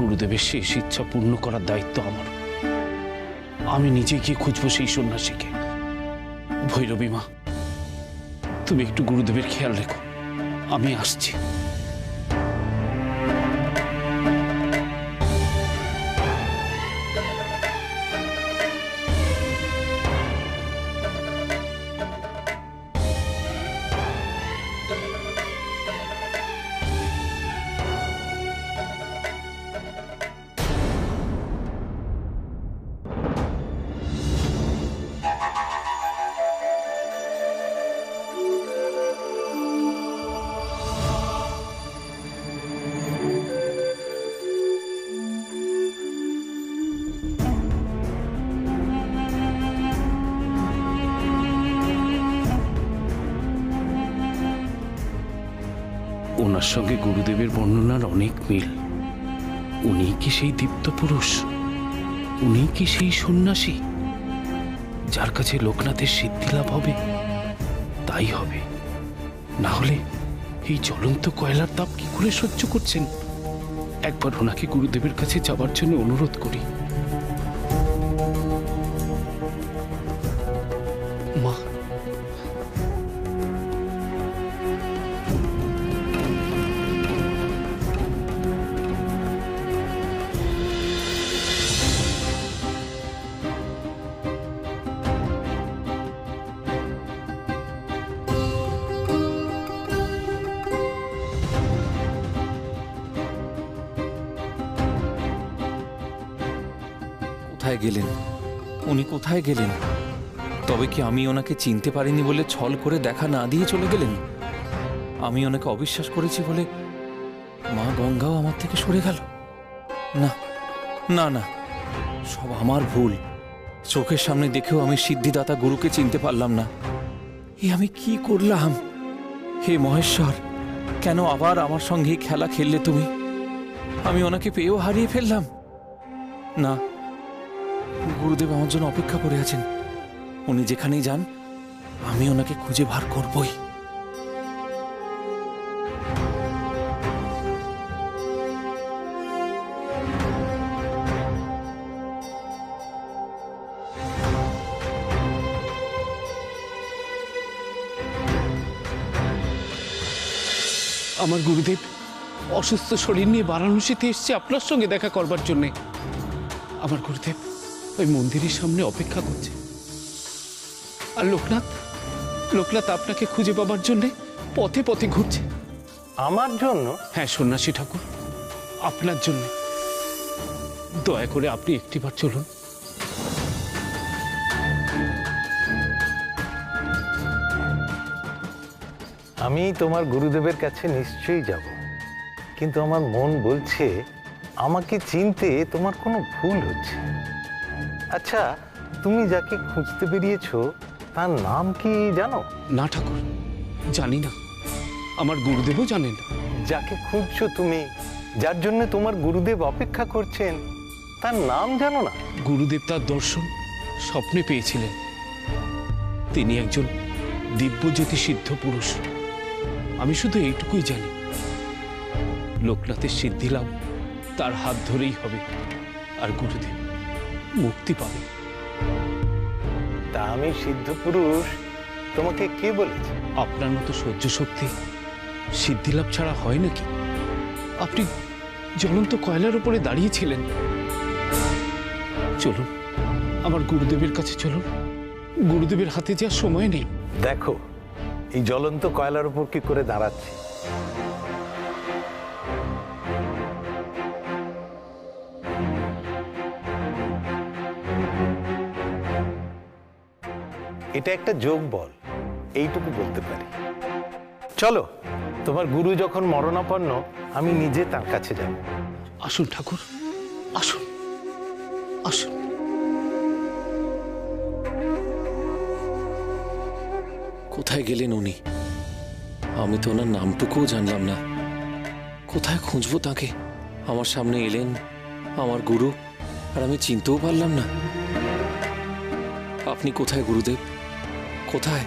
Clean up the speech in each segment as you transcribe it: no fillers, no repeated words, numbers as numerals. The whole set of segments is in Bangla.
গুরুদেবের শেষ ইচ্ছা পূর্ণ করার দায়িত্ব আমার। আমি নিজে গিয়ে খুঁজবো সেই সন্ন্যাসীকে। ভৈরবী মা, তুমি একটু গুরুদেবের খেয়াল রেখো, আমি আসছি। ওনার সঙ্গে গুরুদেবের বর্ণনার অনেক মিল। উনি কি সেই দীপ্ত পুরুষ? উনি কি সেই সন্ন্যাসী যার কাছে লোকনাথের সিদ্ধি লাভ হবে? তাই হবে, না হলে এই জ্বলন্ত কয়লার তাপ কি করে সহ্য করছেন? একবার ওনাকে গুরুদেবের কাছে যাবার জন্য অনুরোধ করি। মা, কোথায় গেলেন উনি? কোথায় গেলেন? তবে কি আমি ওনাকে চিনতে পারিনি বলে ছল করে দেখা না দিয়ে চলে গেলেন? আমি ওনাকে অবিশ্বাস করেছি বলে মা গঙ্গাও আমার থেকে সরে গেল? না না না, সব আমার ভুল। চোখের সামনে দেখেও আমি সিদ্ধিদাতা গুরুকে চিনতে পারলাম না। এ আমি কি করলাম? হে মহেশ্বর, কেন আবার আমার সঙ্গে খেলা খেললে তুমি? আমি ওনাকে পেয়েও হারিয়ে ফেললাম। না, গুরুদেব আমার জন্য অপেক্ষা করে আছেন। উনি যেখানেই যান আমি ওনাকে খুঁজে বার করবই। আমার গুরুদেব অসুস্থ শরীর নিয়ে বারাণসীতে এসছে আপনার সঙ্গে দেখা করবার জন্যে। আমার গুরুদেব ওই মন্দিরের সামনে অপেক্ষা করছে। আর লোকনাথ আপনাকে খুঁজে পাবার জন্যে পথে পথে ঘুরছে। আমার জন্য? হ্যাঁ সন্ন্যাসী ঠাকুর, আপনার জন্য। দয়া করে আপনি একটিবার চলুন। আমি তোমার গুরুদেবের কাছে নিশ্চয়ই যাব, কিন্তু আমার মন বলছে আমাকে চিনতে তোমার কোনো ভুল হচ্ছে। আচ্ছা, তুমি যাকে খুঁজতে বেরিয়েছো তার নাম কি জানো? না ঠাকুর, জানি না। আমার গুরুদেবও জানেন না। যাকে খুঁজছো তুমি, যার জন্য তোমার গুরুদেব অপেক্ষা করছেন, তার নাম জানো না? গুরুদেব তার দর্শন স্বপ্নে পেয়েছিলেন। তিনি একজন দিব্যজ্যোতি সিদ্ধ পুরুষ। আমি শুধু এইটুকুই জানি, লোকনাথের সিদ্ধি লাভ তার হাত ধরেই হবে, আর গুরুদেব মুক্তি পাবে। তা আমি সিদ্ধ পুরুষ তোমাকে কে বলেছে? আপনার মতো সহ্য শক্তি সিদ্ধি লাভ ছাড়া হয় নাকি? আপনি জ্বলন্ত কয়লার উপরে দাঁড়িয়েছিলেন। চলুন, আমার গুরুদেবের কাছে চলুন। গুরুদেবের হাতে যাওয়ার সময় নেই। দেখো এই জ্বলন্ত কয়লার উপর কি করে দাঁড়াচ্ছে। এটা একটা যোগ বল, এইটুকু বলতে পারি। চলো, তোমার গুরু যখন মরণাপন্ন, আমি নিজে তার কাছে যাব। আসুন ঠাকুর, আসুন আসুন। কোথায় গেলেন উনি? আমি তো ওনার নামটুকুও জানলাম না। কোথায় খুঁজবো তাকে? আমার সামনে এলেন আমার গুরু, আর আমি চিনতেও পারলাম না। আপনি কোথায় গুরুদেব? কোথায়?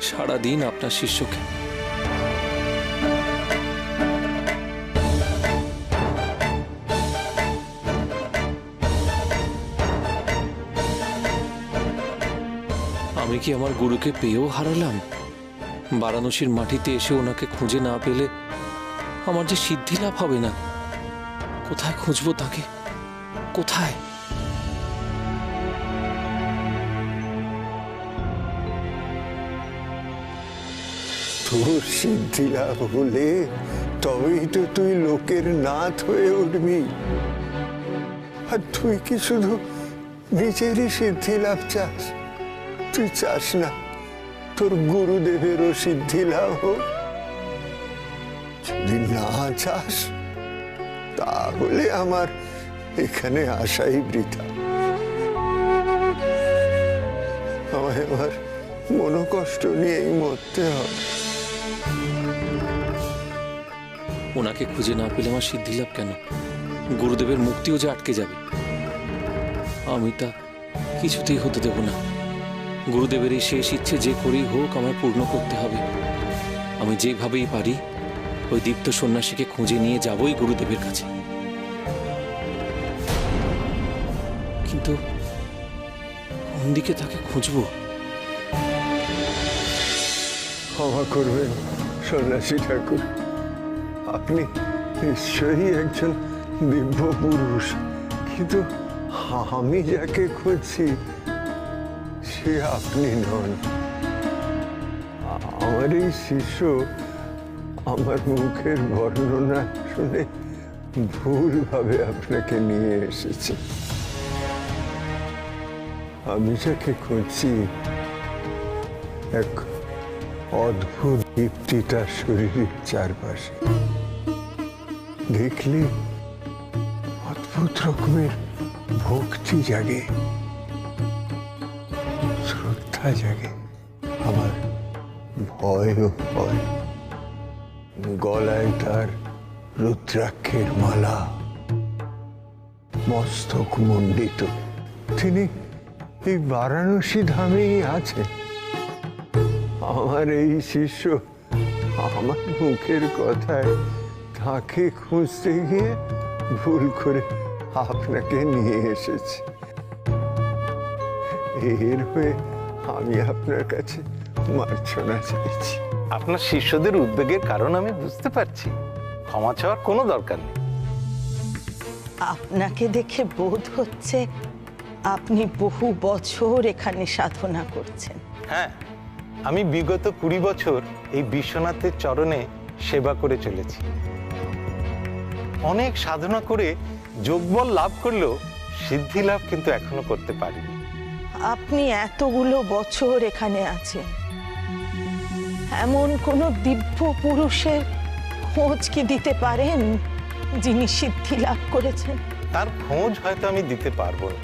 সারাদিন আপনার শিষ্যকে আমি কি আমার গুরুকে পেয়েও হারালাম? বারাণসীর মাটিতে এসে ওনাকে খুঁজে না পেলে আমার যে সিদ্ধি লাভ হবে না। কোথায় খুঁজবো তাকে? কোথায়? তোর সিদ্ধি লাভ হলে তবেই তো তুই লোকের নাথ হয়ে উঠবি। আর তুই কি শুধু নিজেরই সিদ্ধি লাভ চাস? তুই চাস না তোর গুরুদেবেরও সিদ্ধি লাভ হোক? যদি না চাস তাহলে আমার এখানে আসাই বৃথা। আমায় আমার মনোকষ্ট নিয়েই মরতে হবে। ওনাকে খুঁজে না পেলে আমার সিদ্ধি লাভ কেন? গুরুদেবের মুক্তিও যে আটকে যাবে। আমি তা কিছুতেই হতে দেব না। গুরুদেবের এই শেষ ইচ্ছে যে করেই হোক আমার পূর্ণ করতে হবে। আমি যেভাবেই পারি ওই দীপ্ত সন্ন্যাসীকে খুঁজে নিয়ে যাবই গুরুদেবের কাছে। কিন্তু কোন দিকে তাকে খুঁজবো? ক্ষমা করবেন সন্ন্যাসী ঠাকুর, আপনি নিশ্চয়ই একজন দিব্য পুরুষ, কিন্তু আমি যাকে খুঁজছি সে আপনি নন। আমার এই শিষ্য আমার মুখের বর্ণনা শুনে ভুলভাবে আপনাকে নিয়ে এসেছে। আমি যাকে খুঁজছি এক অদ্ভুত দীপ্তি তার শরীরের চারপাশে। দেখলে অদ্ভুত রকমের ভক্তি জাগে, শ্রদ্ধা জাগে, আমার ভয়ও হয়। গলায় তার রুদ্রাক্ষের মালা, মস্তক মণ্ডিত। তিনি এই বারাণসী ধামেই আছেন। আমার এই শিষ্য আমার মুখের কথায় তাকে খুঁজতে গিয়ে ভুল করে আপনাকে নিয়ে এসেছে। এর হয়ে আমি আপনার কাছে মার্জনা চাইছি। আপনার শিষ্যদের উদ্বেগের কারণ আমি বুঝতে পারছি। ক্ষমা চাওয়ার কোনো দরকার নেই। আপনাকে দেখে বোধ হচ্ছে আপনি বহু বছর এখানে সাধনা করছেন। হ্যাঁ, আমি বিগত 20 বছর এই বিশ্বনাথের চরণে সেবা করে চলেছি। অনেক সাধনা করে যোগবল লাভ করলেও সিদ্ধি লাভ কিন্তু এখনো করতে পারিনি। আপনি এতগুলো বছর এখানে আছেন, এমন কোন দিব্য পুরুষের খোঁজ কি দিতে পারেন যিনি সিদ্ধি লাভ করেছেন? তার খোঁজ হয়তো আমি দিতে পারবো না।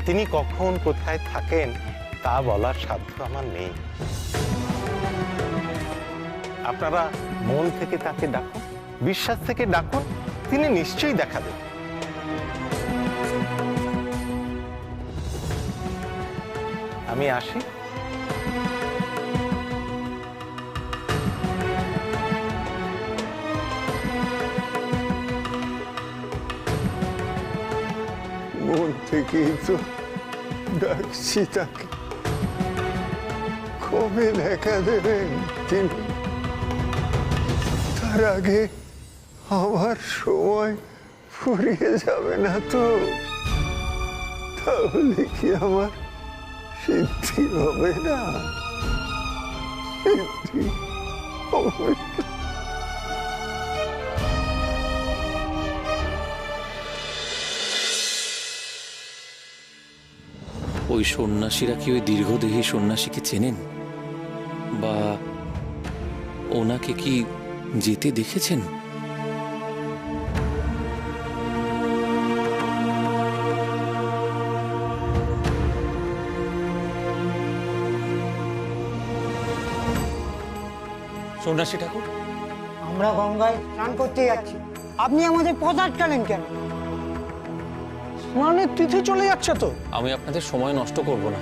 তিনি কখন কোথায় থাকেন তা বলার সাধ্য আমার নেই। আপনারা মন থেকে তাকে ডাকুন, বিশ্বাস থেকে ডাকুন, তিনি নিশ্চয়ই দেখা দেবেন। আমি আসি। মন থেকেই তো ডাকছি তাকে। কবে দেখা দেবেন তিনি? তার আগে আমার সময় ফুরিয়ে যাবে না তো? তাহলে কি আমার সিদ্ধি হবে না? সিদ্ধি হবে না। ওই সন্ন্যাসীরা কি ওই দীর্ঘদেহী সন্ন্যাসীকে চেনেন? বা ওনাকে কি যেতে দেখেছেন? সন্ন্যাসী ঠাকুর, আমরা গঙ্গায় স্নান করতে যাচ্ছি, আপনি আমাদের পথ আটকালেন কেন? স্নানের তিথি চলে যাচ্ছে তো। আমি আপনাদের সময় নষ্ট করব না,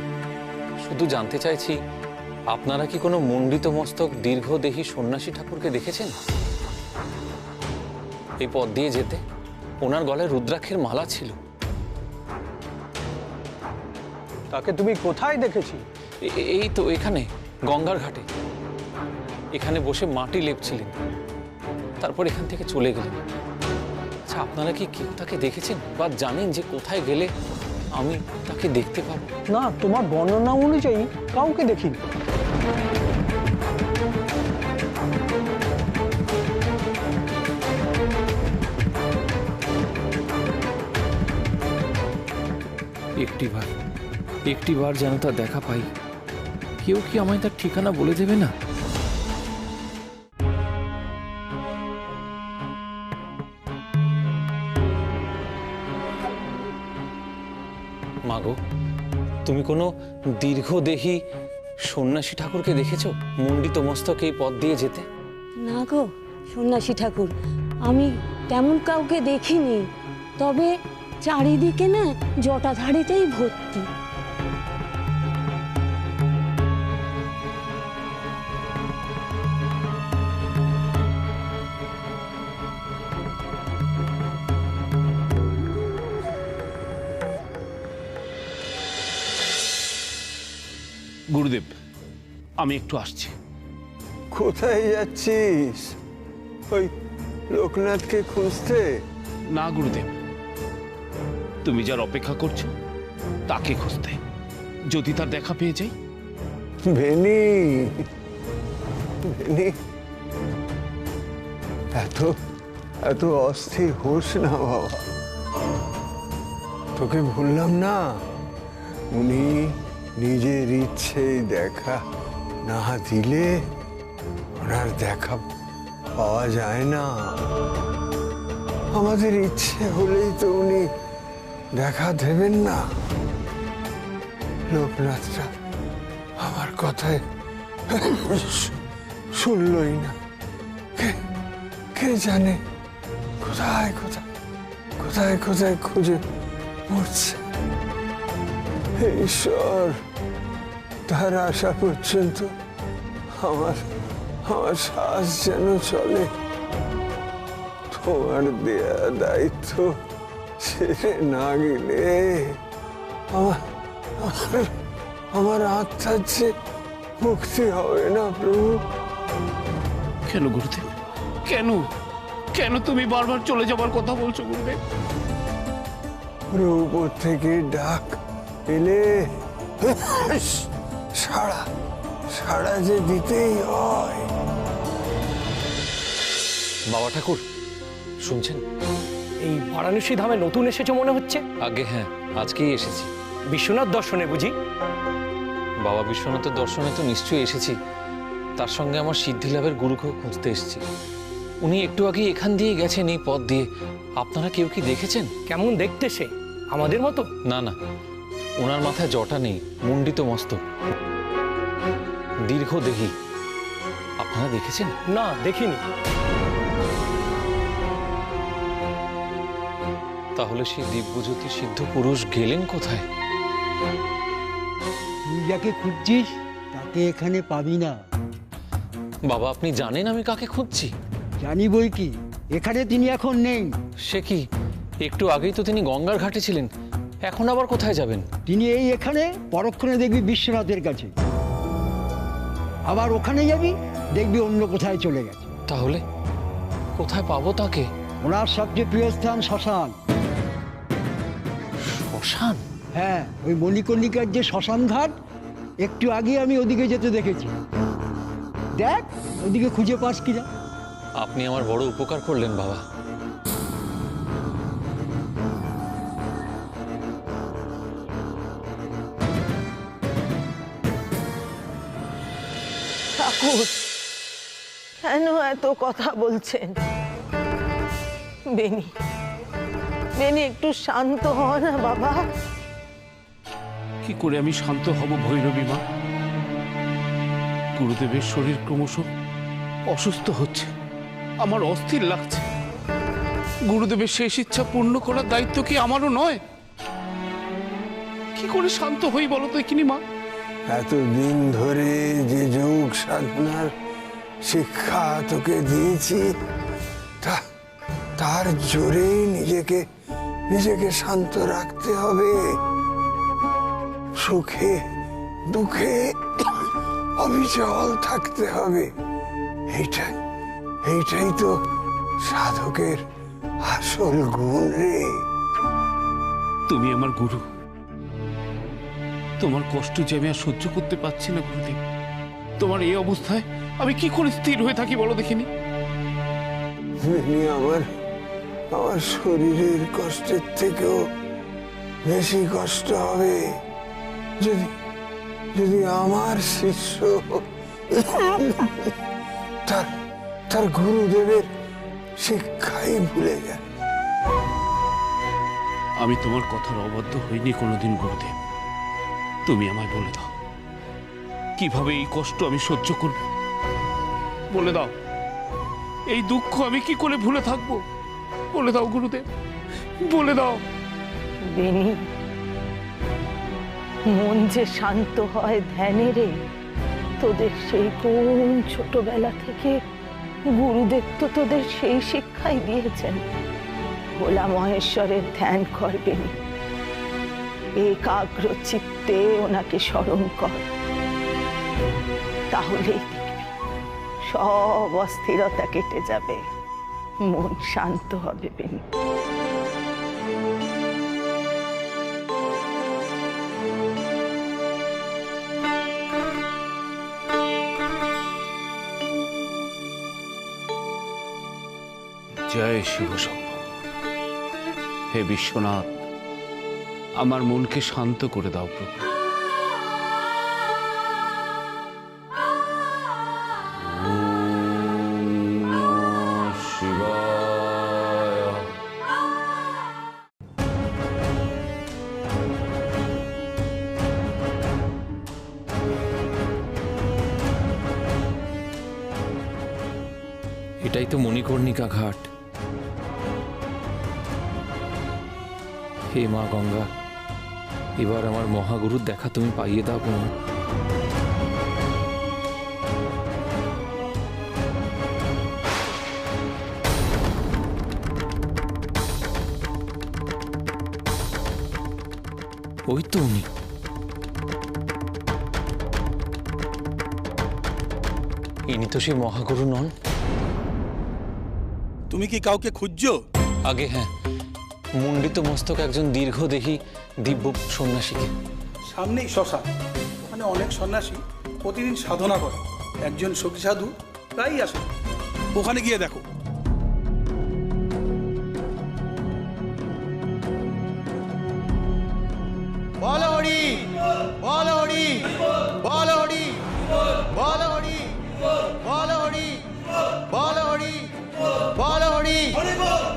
শুধু জানতে চাইছি আপনারা কি কোনো মণ্ডিত মস্তক দীর্ঘদেহী সন্ন্যাসী ঠাকুরকে দেখেছেন এই পথ দিয়ে যেতে? ওনার গলায় রুদ্রাক্ষের মালা ছিল। তাকে তুমি কোথায় দেখেছি? এই তো এখানে গঙ্গার ঘাটে, এখানে বসে মাটি লেপছিলেন, তারপর এখান থেকে চলে গেলেন। আচ্ছা, আপনারা কি কেউ তাকে দেখেছেন বা জানেন যে কোথায় গেলে আমি তাকে দেখতে পাবো? না, তোমার বর্ণনা অনুযায়ী কাউকে দেখিনি। একটিবার যেন তার দেখা পাই। কেউ কি আমায় তার ঠিকানা বলে দেবে না? মাগো, তুমি কোনো দীর্ঘদেহী সন্ন্যাসী ঠাকুরকে দেখেছো মুন্ডিত মস্তকে এই পথ দিয়ে যেতে? না গো সন্ন্যাসী ঠাকুর, আমি তেমন কাউকে দেখিনি, তবে চারিদিকে না জটাধারীতেই ভর্তি। গুরুদেব, আমি একটু আসছি। কোথায় যাচ্ছিস? ওই লোকনাথকে খুঁজতে? না গুরুদেব, তুমি যার অপেক্ষা করছো তাকে খুঁজতে। যদি তার দেখা পেয়ে যাই। বেনি, বেনি, এত অস্থির হোস না বাবা। তোকে ভুললাম না, উনি নিজের ইচ্ছেই দেখা না দিলে ওনার দেখা পাওয়া যায় না। আমাদের ইচ্ছে হলেই তো উনি দেখা দেবেন না। লোকনাথটা আমার কথায় শুনলই না। কে জানে কোথায় কোথায় কোথায় কোথায় খুঁজে মরছে। ঈশ্বর, তার আশা পর্যন্ত আমার শ্বাস যেন চলে। তোমার দেয়া দায়িত্ব ছেড়ে না গেলে আমার আত্মার যে মুক্তি হবে না প্রভু। কেন গুরুদেব, কেন কেন তুমি বারবার চলে যাবার কথা বলছো গুরুদেব? উপর থেকে ডাক এলে সাড়া যে দিতেই হয়। বাবা ঠাকুর, শুনছেন? এই বারাণসী ধামে নতুন এসেছো মনে হচ্ছে। আগে হ্যাঁ, আজকেই এসেছি। বিশ্বনাথ দর্শনে বুঝি? বাবা বিশ্বনাথের দর্শনে তো নিশ্চয়ই এসেছি, তার সঙ্গে আমার সিদ্ধি লাভের গুরুকেও খুঁজতে এসেছি। উনি একটু আগে এখান দিয়ে গেছেন, এই পথ দিয়ে। আপনারা কেউ কি দেখেছেন? কেমন দেখতে সে? আমাদের মতো? না না, ওনার মাথায় জটা নেই, মুন্ডিত মস্তক, দীর্ঘদেহী। আপনারা দেখেছেন? না, দেখিনি। তাহলে সেই দিব্যজ্যোতি সিদ্ধ পুরুষ গেলেন কোথায়? তুই যাকে খুঁজছিস তাকে এখানে পাবি না। বাবা, আপনি জানেন আমি কাকে খুঁজছি? জানি বই কি, এখানে তিনি এখন নেই। সে কি, একটু আগেই তো তিনি গঙ্গার ঘাটে ছিলেন, এখন আবার কোথায় যাবেন? তিনি এখানে, পরক্ষণে দেখবি বিশ্বনাথের কাছে, আবার ওখানে যাবি দেখবি অন্য কোথায় চলে গেছে। তাহলে কোথায় পাবো তাকে? ওনার সবচেয়ে প্রিয় স্থান শ্মশান। শ্মশান? হ্যাঁ, ওই মণিকর্ণিকার যে শ্মশান ঘাট, একটু আগে আমি ওদিকে যেতে দেখেছি। দেখ ওদিকে খুঁজে পাস কিনা। আপনি আমার বড় উপকার করলেন বাবা। ঠাকুর কেন এত কথা বলছেন? বেনি, বেনি একটু শান্ত হ না বাবা। কি করে আমি শান্ত হব ভৈরবী মা? গুরুদেবের শরীর ক্রমশ অসুস্থ হচ্ছে, আমার অস্থির লাগছে। গুরুদেবের শেষ ইচ্ছা পূর্ণ করার দায়িত্ব কি আমারও নয়? কি করে শান্ত হই বলো তো এখানে মা? এতদিন ধরে যে যোগ সাধনার শিক্ষা তোকে দিয়েছি, তার জোরেই নিজেকে শান্ত রাখতে হবে। সুখে দুঃখে অবিচল থাকতে হবে, এইটাই এইটাই তো সাধকের আসল গুণ রে। তুমি আমার গুরু, তোমার কষ্ট যে আমি আর সহ্য করতে পারছি না গুরুদেব। তোমার এই অবস্থায় আমি কি করে স্থির হয়ে থাকি বলো দেখিনি? আমার আমার শরীরের কষ্টের থেকেও বেশি কষ্ট হবে যদি যদি আমার শিষ্য তার তার গুরুদেবের শিক্ষাই ভুলে যায়। আমি তোমার কথার অবাধ্য হইনি কোনোদিন গুরুদেব। তুমি আমায় বলে দাও কিভাবে এই কষ্ট আমি সহ্য করব, বলে দাও। এই দুঃখ আমি কি করে ভুলে থাকবো বলে দাও গুরুদেব, বলে দাও। বেনি, মন যে শান্ত হয় ধ্যানে রে, তোদের সেই কোন ছোটবেলা থেকে গুরুদেব তো তোদের সেই শিক্ষাই দিয়েছেন। ভোলা মহেশ্বরের ধ্যান করবেন, একাগ্র চিত্তে ওনাকে স্মরণ কর, তাহলেই দেখবি সব অস্থিরতা কেটে যাবে, মন শান্ত হবে বেনি। জয় শিব শম্ভ। হে বিশ্বনাথ, আমার মনকে শান্ত করে দাও প্রভু। ওম নমঃ শিবায়। এটাই তো মণিকর্ণিকা ঘাট। হে মা গঙ্গা, এবার আমার মহাগুরুর দেখা তুমি পাইয়ে দাও গো। ওই তো উনি। ইনি তো সেই মহাগুরু নন? তুমি কি কাউকে খুঁজছো? আগে হ্যাঁ, মুন্ডিত মস্তক একজন দীর্ঘদেহী দিব্য সন্ন্যাসীকে। সামনেই শ্মশান, ওখানে অনেক সন্ন্যাসী প্রতিদিন সাধনা করে। একজন সখী সাধু প্রায়ই আসে, ওখানে গিয়ে দেখো। বল হরি, বল হরি, বল হরি, বল হরি, বল হরি, বল হরি, বল হরি,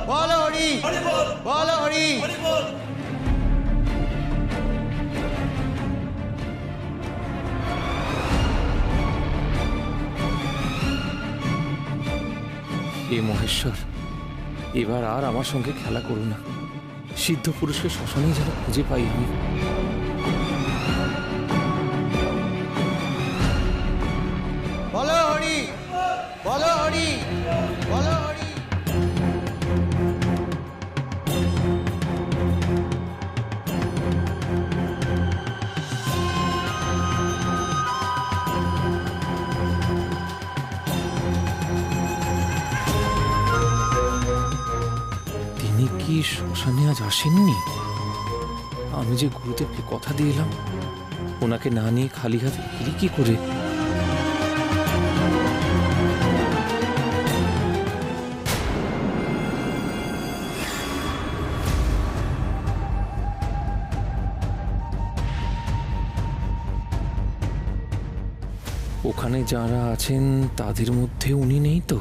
বল হরি, বল হরি। এ মহেশ্বর, এবার আর আমার সঙ্গে খেলা করো না। সিদ্ধ পুরুষকে শ্মশানেই যেন খুঁজে পাই আমি। বল হরি, বল হরি, বল হরি। তিনি কি শ্মশানে আজ আসেননি? আমি যে গুরুদেবকে কথা দিয়ে এলাম, ওনাকে না নিয়ে খালি হাতে ফিরি কি করে? ওখানে যারা আছেন তাদের মধ্যে উনি নেই তো?